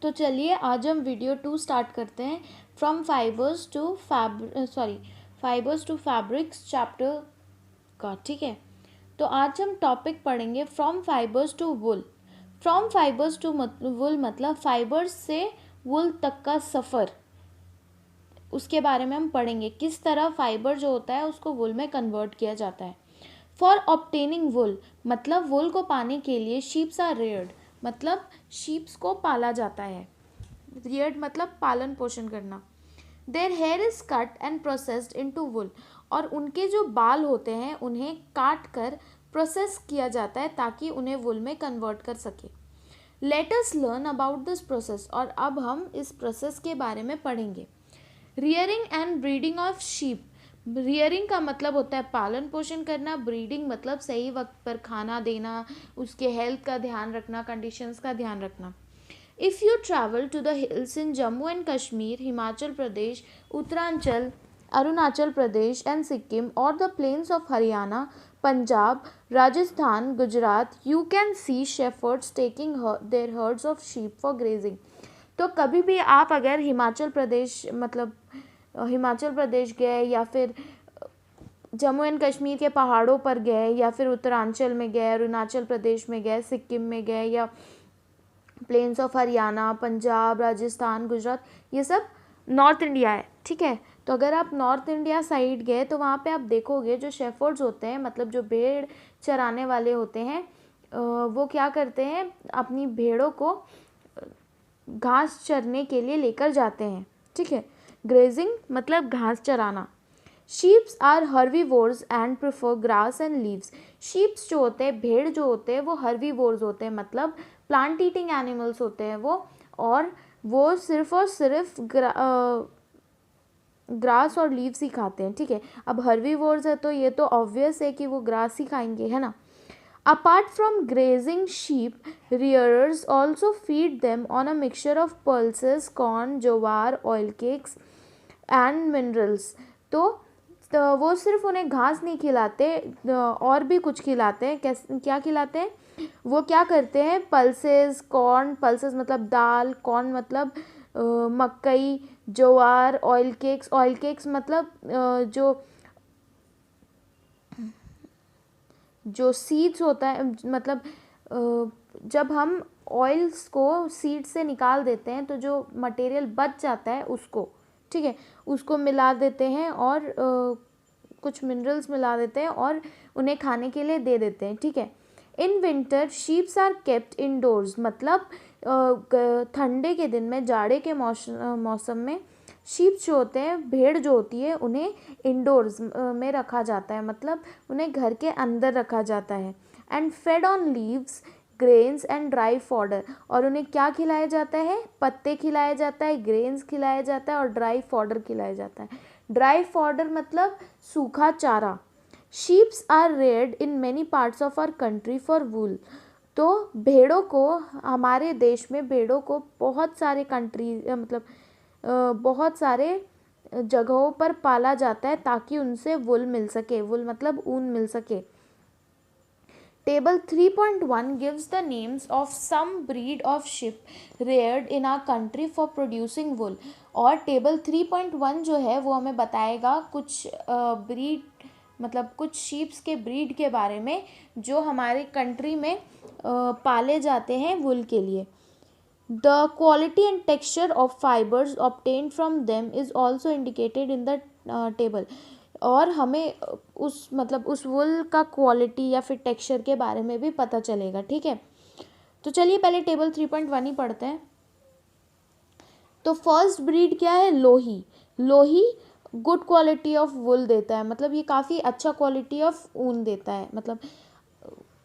तो चलिए आज हम वीडियो 2 स्टार्ट करते हैं from fibres to fabrics chapter का। ठीक है, तो आज हम टॉपिक पढ़ेंगे from fibres to wool. From fibres to wool मतलब फाइबर्स से वुल तक का सफ़र, उसके बारे में हम पढ़ेंगे। किस तरह फाइबर जो होता है उसको वुल में कन्वर्ट किया जाता है। फॉर ऑब्टेनिंग वुल मतलब वुल को पाने के लिए शीप्स आर रेयर्ड, मतलब शीप्स को पाला जाता है। रियर्ड मतलब पालन पोषण करना। Their hair is cut and processed into wool, और उनके जो बाल होते हैं उन्हें काट कर प्रोसेस किया जाता है ताकि उन्हें वुल में कन्वर्ट कर सके। Let us learn about this process, और अब हम इस प्रोसेस के बारे में पढ़ेंगे। Rearing and breeding of sheep. Rearing का मतलब होता है पालन पोषण करना, ब्रीडिंग मतलब सही वक्त पर खाना देना, उसके हेल्थ का ध्यान रखना, कंडीशंस का ध्यान रखना। If you travel to the hills in Jammu and Kashmir, Himachal Pradesh, Uttaranchal, Arunachal Pradesh and Sikkim, or the plains of Haryana, Punjab, Rajasthan, Gujarat, you can see shepherds taking their herds of sheep for grazing. तो कभी भी आप अगर हिमाचल प्रदेश गए या फिर Jammu and Kashmir के पहाड़ों पर गए या फिर उत्तरांचल में गए, अरुणाचल प्रदेश में गए, सिक्किम में गए या प्लेन्स ऑफ हरियाणा, पंजाब, राजस्थान, गुजरात, ये सब नॉर्थ इंडिया है। ठीक है, तो अगर आप नॉर्थ इंडिया साइड गए तो वहाँ पे आप देखोगे जो शेफर्ड्स होते हैं, मतलब जो भेड़ चराने वाले होते हैं, वो क्या करते हैं, अपनी भेड़ों को घास चरने के लिए लेकर जाते हैं। ठीक है, ग्रेजिंग मतलब घास चराना। Sheeps are herbivores and prefer grass and leaves. Sheeps जो होते हैं, भेड़ जो होते हैं, वो हर्बीवोर्स होते हैं, मतलब प्लांट ईटिंग एनिमल्स होते हैं वो, और वो सिर्फ और सिर्फ ग्रास और लीव्स ही खाते हैं। ठीक है, अब हर्बीवोर्स है तो ये तो ऑब्वियस है कि वो ग्रास ही खाएंगे, है ना। Apart from grazing, sheep rearers also feed them on a mixture of pulses, corn, jowar, oil cakes and minerals. तो वो सिर्फ उन्हें घास नहीं खिलाते, और भी कुछ खिलाते हैं। क्या खिलाते हैं, वो क्या करते हैं, पल्सेस, कॉर्न, पल्सेस मतलब दाल, कॉर्न मतलब मकई, ज्वार, ऑयल केक्स मतलब जो सीड्स होता है, मतलब जब हम ऑयल्स को सीड से निकाल देते हैं तो जो मटेरियल बच जाता है उसको, ठीक है, उसको मिला देते हैं और कुछ मिनरल्स मिला देते हैं और उन्हें खाने के लिए दे देते हैं। ठीक है, in winter sheeps are kept indoors, मतलब ठंडे के दिन में, जाड़े के मौसम में शीप जो होते हैं, भेड़ जो होती है, उन्हें इंडोर्स में रखा जाता है, मतलब उन्हें घर के अंदर रखा जाता है। And fade on leaves, grains and dry fodder, और उन्हें क्या खिलाया जाता है, पत्ते खिलाया जाता है, ग्रेन्स खिलाया जाता है और ड्राई फॉडर खिलाया जाता है। ड्राई फॉडर मतलब सूखा चारा। Sheeps are reared in many parts of our country for wool. तो भेड़ों को, हमारे देश में भेड़ों को बहुत सारे बहुत सारे जगहों पर पाला जाता है ताकि उनसे वुल मिल सके। वुल मतलब ऊन मिल सके। Table 3.1 gives the names of some breed of sheep reared in our country for producing wool। और टेबल 3.1 जो है वो हमें बताएगा कुछ ब्रीड, मतलब कुछ शीप्स के ब्रीड के बारे में जो हमारे कंट्री में पाले जाते हैं वुल के लिए। The quality and texture of fibers obtained from them is also indicated in the table। और हमें उस वुल का क्वालिटी या फिर टेक्सचर के बारे में भी पता चलेगा। ठीक है, तो चलिए पहले टेबल 3.1 ही पढ़ते हैं। तो फर्स्ट ब्रीड क्या है, लोही। लोही गुड क्वालिटी ऑफ वुल देता है, मतलब ये काफ़ी अच्छा क्वालिटी ऑफ ऊन देता है, मतलब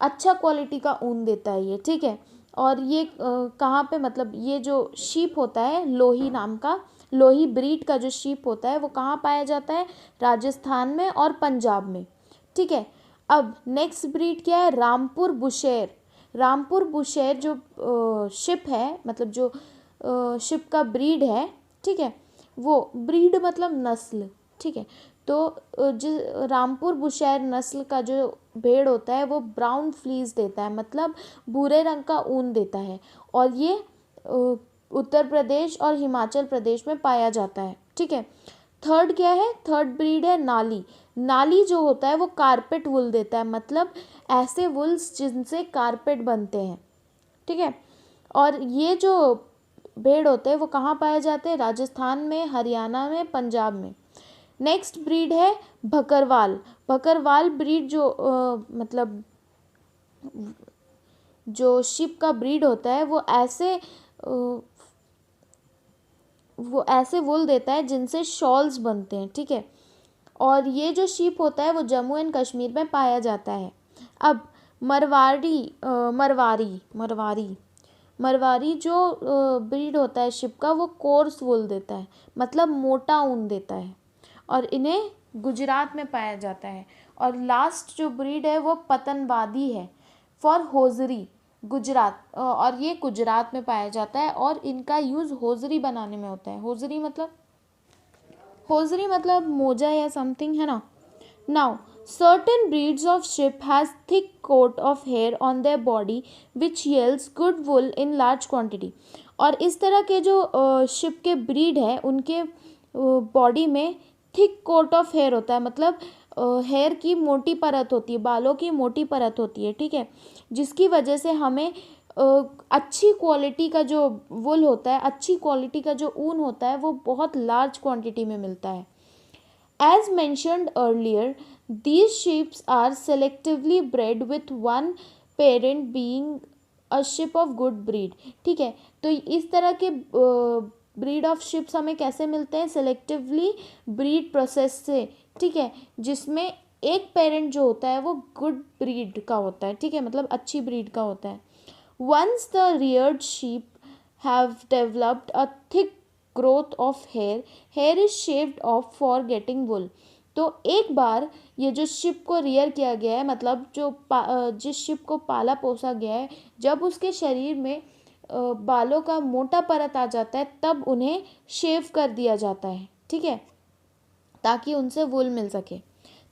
अच्छा क्वालिटी का ऊन देता है ये। ठीक है, और ये कहाँ पे, मतलब ये जो शीप होता है लोही नाम का, लोही ब्रीड का जो शीप होता है वो कहाँ पाया जाता है, राजस्थान में और पंजाब में। ठीक है, अब नेक्स्ट ब्रीड क्या है, रामपुर बुशेर। रामपुर बुशेर जो शिप है, मतलब जो शिप का ब्रीड है, ठीक है, वो ब्रीड मतलब नस्ल। ठीक है, तो जो रामपुर बुशेर नस्ल का जो भेड़ होता है वो ब्राउन फ्लीस देता है, मतलब भूरे रंग का ऊन देता है, और ये उत्तर प्रदेश और हिमाचल प्रदेश में पाया जाता है। ठीक है, थर्ड क्या है, थर्ड ब्रीड है नाली। नाली जो होता है वो कारपेट वुल देता है, मतलब ऐसे वुल्स जिनसे कारपेट बनते हैं। ठीक है, और ये जो भेड़ होते हैं वो कहाँ पाए जाते हैं, राजस्थान में, हरियाणा में, पंजाब में। नेक्स्ट ब्रीड है बकरवाल। बकरवाल ब्रीड जो मतलब जो शिप का ब्रीड होता है वो ऐसे वुल देता है जिनसे शॉल्स बनते हैं। ठीक है, और ये जो शीप होता है वो जम्मू एंड कश्मीर में पाया जाता है। अब मरवारी जो ब्रीड होता है शिप का वो कोर्स वुल देता है, मतलब मोटा ऊन देता है, और इन्हें गुजरात में पाया जाता है। और लास्ट जो ब्रीड है वो पतनवादी है फॉर होजरी, गुजरात, और ये गुजरात में पाया जाता है और इनका यूज़ होजरी बनाने में होता है। होजरी मतलब मोजा या समथिंग, है ना। Now certain breeds of sheep has thick coat of hair on their body which yields good wool in large quantity। और इस तरह के जो शिप के ब्रीड है उनके बॉडी में थिक कोट ऑफ हेयर होता है, मतलब हेयर की मोटी परत होती है, बालों की मोटी परत होती है। ठीक है, जिसकी वजह से हमें अच्छी क्वालिटी का जो वुल होता है, अच्छी क्वालिटी का जो ऊन होता है वो बहुत लार्ज क्वांटिटी में मिलता है। As mentioned earlier, these sheep are selectively bred with one parent being a sheep of good breed। ठीक है, तो इस तरह के ब्रीड ऑफ शिप्स हमें कैसे मिलते हैं, सेलेक्टिवली ब्रीड प्रोसेस से। ठीक है, जिसमें एक पेरेंट जो होता है वो गुड ब्रीड का होता है। ठीक है, मतलब अच्छी ब्रीड का होता है। Once the reared sheep have developed a thick growth of hair is shaved off for getting wool। तो एक बार ये जो शिप को रियर किया गया है, मतलब जिस शिप को पाला पोसा गया है, जब उसके शरीर में बालों का मोटा परत आ जाता है तब उन्हें शेव कर दिया जाता है। ठीक है, ताकि उनसे वुल मिल सके।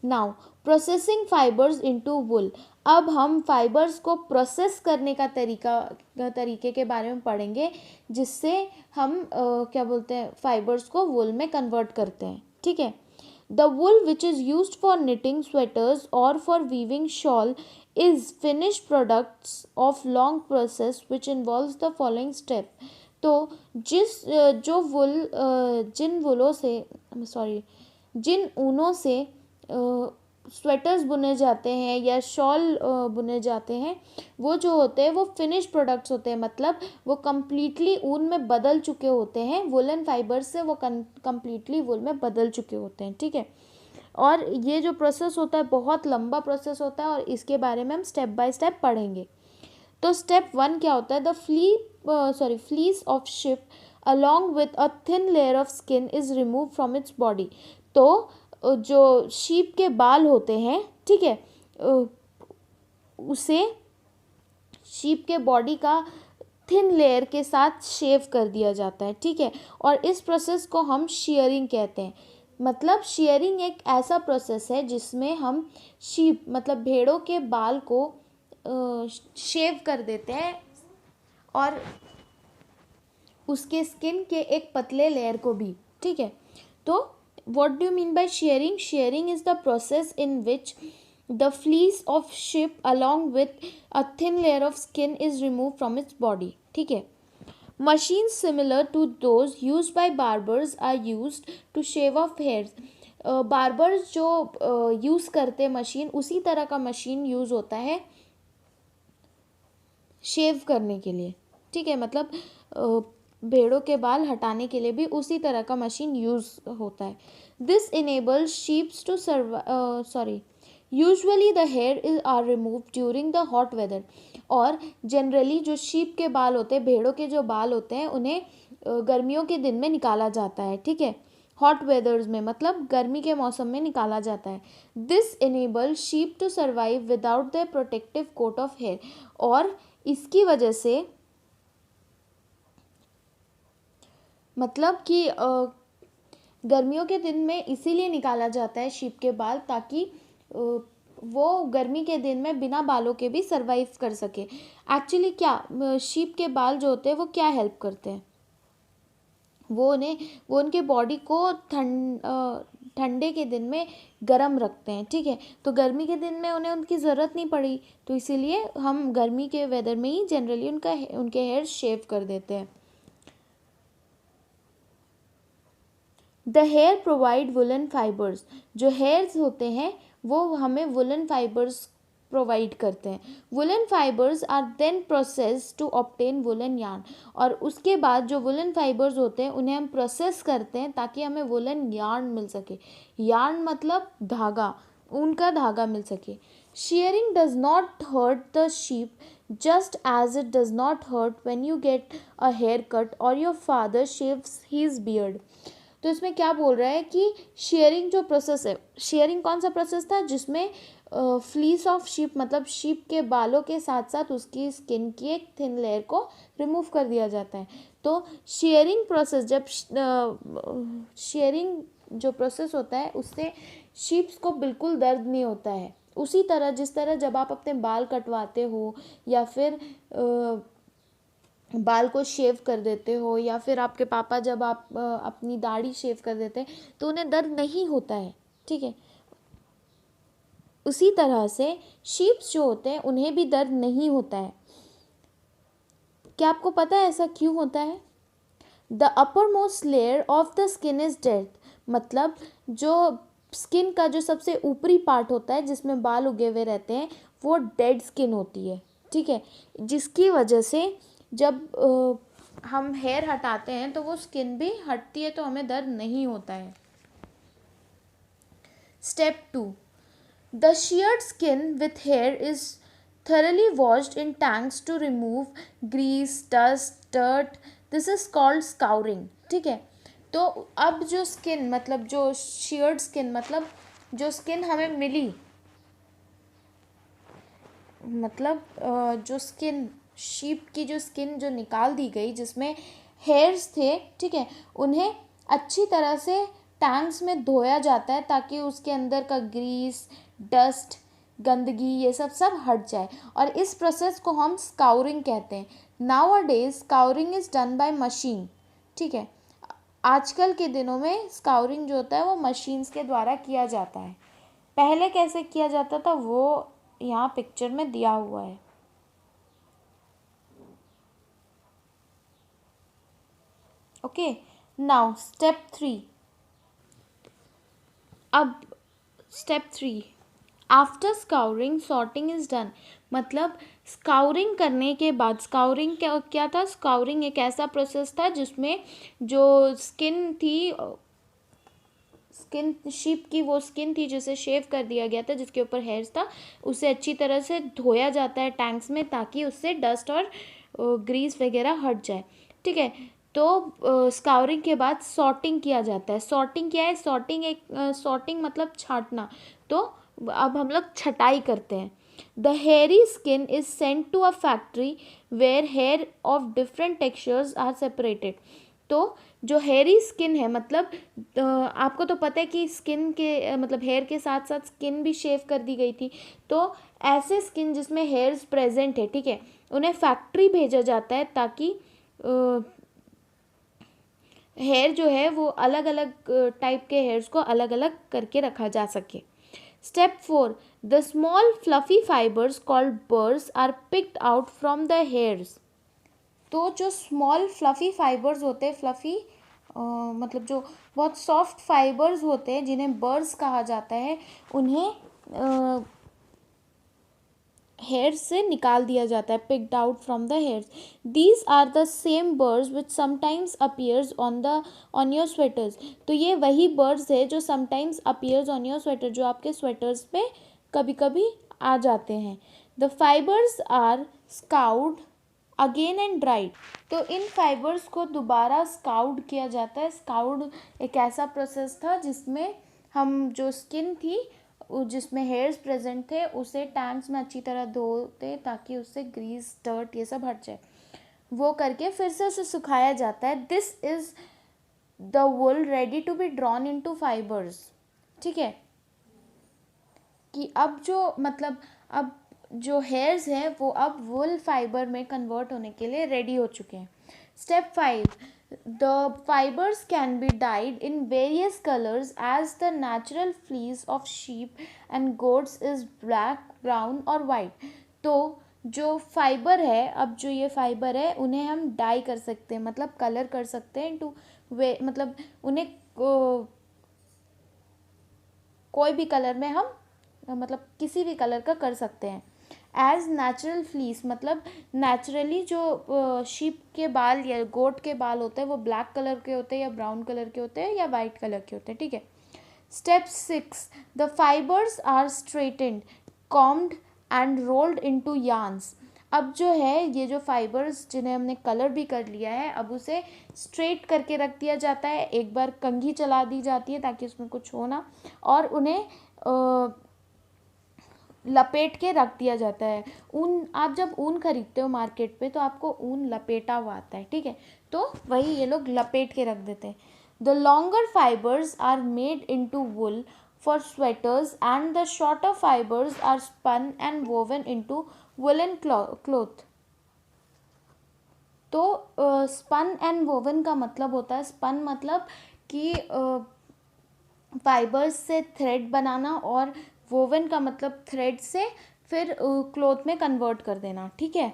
नाउ प्रोसेसिंग फाइबर्स इनटू वुल। अब हम फाइबर्स को प्रोसेस करने का तरीके के बारे में पढ़ेंगे, जिससे हम क्या बोलते हैं, फाइबर्स को वुल में कन्वर्ट करते हैं। ठीक है, the wool which is used for knitting sweaters और for weaving shawl is finished products of long process which involves the following step. तो जिन ऊनों से स्वेटर्स बुने जाते हैं या शॉल बुने जाते हैं, वो जो होते हैं वो फिनिश प्रोडक्ट्स होते हैं, मतलब वो कम्प्लीटली ऊन में बदल चुके होते हैं, वुलन फाइबर से वो कम्प्लीटली वुल में बदल चुके होते हैं। ठीक है, और ये जो प्रोसेस होता है बहुत लंबा प्रोसेस होता है और इसके बारे में हम स्टेप बाय स्टेप पढ़ेंगे। तो स्टेप 1 क्या होता है, the fleece of ship along with a thin layer of skin is remove from its body. तो जो शीप के बाल होते हैं, ठीक है, उसे शीप के बॉडी का थिन लेयर के साथ शेव कर दिया जाता है। ठीक है, और इस प्रोसेस को हम शेयरिंग कहते हैं। मतलब शेयरिंग एक ऐसा प्रोसेस है जिसमें हम शीप मतलब भेड़ों के बाल को शेव कर देते हैं और उसके स्किन के एक पतले लेयर को भी। ठीक है, तो what do you mean by shearing? Shearing is the process in which the fleece of sheep along with a thin layer of skin is removed from its body। ठीक है, machines similar to those used by barbers are used to shave off hairs। Barbers जो use करते हैं machine, उसी तरह का machine use होता है शेव करने के लिए। ठीक है, मतलब भेड़ों के बाल हटाने के लिए भी उसी तरह का मशीन यूज़ होता है। This enables sheeps to usually the hair are remove during the hot weather. और जनरली जो शीप के बाल होते हैं, भेड़ों के जो बाल होते हैं, उन्हें गर्मियों के दिन में निकाला जाता है। ठीक है, हॉट वेदर्स में मतलब गर्मी के मौसम में निकाला जाता है। This enable sheep to survive without the protective coat of hair. और इसकी वजह से मतलब कि गर्मियों के दिन में इसीलिए निकाला जाता है शीप के बाल, ताकि वो गर्मी के दिन में बिना बालों के भी सर्वाइव कर सके। एक्चुअली क्या शीप के बाल जो होते हैं वो क्या हेल्प करते हैं, वो उनके बॉडी को ठंडे के दिन में गर्म रखते हैं, ठीक है। तो गर्मी के दिन में उन्हें उनकी ज़रूरत नहीं पड़ी, तो इसीलिए हम गर्मी के वेदर में ही जनरली उनके हेयर शेव कर देते हैं। The hair provide woollen fibres, जो हेयर्स होते हैं वो हमें वुलन फाइबर्स प्रोवाइड करते हैं। Woollen fibres are then process to obtain woollen yarn, और उसके बाद जो वुलन फाइबर्स होते हैं उन्हें हम प्रोसेस करते हैं ताकि हमें वुलन यार्न मिल सके। यार्न मतलब धागा, ऊन का धागा मिल सके। Shearing does not hurt the sheep just as it does not hurt when you get a haircut or your father shaves his beard। तो इसमें क्या बोल रहा है कि शेयरिंग जो प्रोसेस है, शेयरिंग कौन सा प्रोसेस था जिसमें फ्लीस ऑफ शीप मतलब शीप के बालों के साथ साथ उसकी स्किन की एक थिन लेयर को रिमूव कर दिया जाता है। तो शेयरिंग प्रोसेस, जब शेयरिंग जो प्रोसेस होता है उससे शीप्स को बिल्कुल दर्द नहीं होता है। उसी तरह जिस तरह जब आप अपने बाल कटवाते हो या फिर बाल को शेव कर देते हो, या फिर आपके पापा जब आप अपनी दाढ़ी शेव कर देते हैं तो उन्हें दर्द नहीं होता है, ठीक है। उसी तरह से शीप्स जो होते हैं उन्हें भी दर्द नहीं होता है। क्या आपको पता है ऐसा क्यों होता है? The upper most layer of the skin is dead, मतलब जो स्किन का जो सबसे ऊपरी पार्ट होता है जिसमें बाल उगे हुए रहते हैं वो डेड स्किन होती है, ठीक है। जिसकी वजह से जब हम हेयर हटाते हैं तो वो स्किन भी हटती है, तो हमें दर्द नहीं होता है। Step 2, the sheared skin with hair is thoroughly washed in tanks to remove grease, dust, dirt. This is called scouring, ठीक है। तो अब जो स्किन मतलब जो sheared skin मतलब जो स्किन हमें मिली, मतलब जो स्किन शीप की जो स्किन जो निकाल दी गई जिसमें हेयर्स थे, ठीक है, उन्हें अच्छी तरह से टैंक्स में धोया जाता है ताकि उसके अंदर का ग्रीस, डस्ट, गंदगी ये सब हट जाए, और इस प्रोसेस को हम स्काउरिंग कहते हैं। Nowadays scouring is done by machine, ठीक है। आजकल के दिनों में स्काउरिंग जो होता है वो मशीन्स के द्वारा किया जाता है। पहले कैसे किया जाता था वो यहाँ पिक्चर में दिया हुआ है। Okay, now step 3। अब step 3, after scouring sorting is done, मतलब स्काउरिंग करने के बाद, स्काउरिंग क्या था? स्काउरिंग एक ऐसा प्रोसेस था जिसमें जो स्किन थी, स्किन शीप की वो स्किन थी जिसे शेव कर दिया गया था, जिसके ऊपर हेयर्स था, उसे अच्छी तरह से धोया जाता है टैंक्स में ताकि उससे डस्ट और ग्रीस वगैरह हट जाए, ठीक है। तो स्काउरिंग के बाद सॉर्टिंग किया जाता है। सॉर्टिंग क्या है? सॉर्टिंग मतलब छांटना। तो अब हम लोग छटाई करते हैं। The hairy skin is sent to a factory where hair of different textures are separated. तो जो हेयरी स्किन है, मतलब आपको तो पता है कि स्किन के मतलब हेयर के साथ साथ स्किन भी शेव कर दी गई थी। तो ऐसे स्किन जिसमें हेयर्स प्रेजेंट है, ठीक है, उन्हें फैक्ट्री भेजा जाता है ताकि हेयर जो है वो अलग अलग टाइप के हेयर्स को अलग अलग करके रखा जा सके। Step 4, the small fluffy fibres called burrs are picked out from the hairs. तो जो स्मॉल फ्लफ़ी फाइबर्स होते हैं, फ्लफ़ी मतलब जो बहुत सॉफ्ट फाइबर्स होते हैं जिन्हें बर्स कहा जाता है, उन्हें हेयर्स से निकाल दिया जाता है, picked out from the hairs. These are the same burrs which sometimes appears on your sweaters. तो ये वही बर्ड्स है जो sometimes appears on your sweater, जो आपके स्वेटर्स पे कभी कभी आ जाते हैं। The fibres are scoured again and dried. तो इन फाइबर्स को दोबारा स्काउड किया जाता है। स्काउड एक ऐसा प्रोसेस था जिसमें हम जो स्किन थी जिसमें हेयर्स प्रेजेंट थे उसे टैंक्स में अच्छी तरह धोते ताकि उससे ग्रीस, डर्ट ये सब हट जाए। वो करके फिर से उसे सुखाया जाता है। This is the wool ready to be drawn into fibres, ठीक है। कि अब जो मतलब अब जो हेयर्स हैं वो अब वुल फाइबर में कन्वर्ट होने के लिए रेडी हो चुके हैं। Step 5, The fibers can be dyed in various colors as the natural fleece of sheep and goats is black, brown और white. तो जो फाइबर है, अब जो ये फाइबर है उन्हें हम डाई कर सकते हैं, मतलब कलर कर सकते हैं इनटू वे, मतलब उन्हें कोई भी कलर में हम, मतलब किसी भी कलर का कर सकते हैं. एज नेचुरल फ्लीस, मतलब नेचुरली जो शीप के बाल या गोट के बाल होते हैं वो ब्लैक कलर के होते हैं या ब्राउन कलर के होते हैं या वाइट कलर के होते हैं. ठीक है. Step 6, the fibres are straightened, combed and rolled into yarns. अब जो है ये जो फाइबर्स जिन्हें हमने कलर भी कर लिया है, अब उसे स्ट्रेट करके रख दिया जाता है, एक बार कंघी चला दी जाती है ताकि उसमें कुछ हो ना, और उन्हें लपेट के रख दिया जाता है. ऊन, आप जब ऊन खरीदते हो मार्केट पे तो आपको ऊन लपेटा हुआ आता है. ठीक है. तो वही ये लोग लपेट के रख देते हैं. The longer fibres are made into wool for sweaters and the shorter fibres are spun and woven into woollen cloth. तो स्पन एंड वोवन का मतलब होता है, स्पन मतलब कि फाइबर्स से थ्रेड बनाना, और वोवन का मतलब थ्रेड से फिर क्लॉथ में कन्वर्ट कर देना. ठीक है.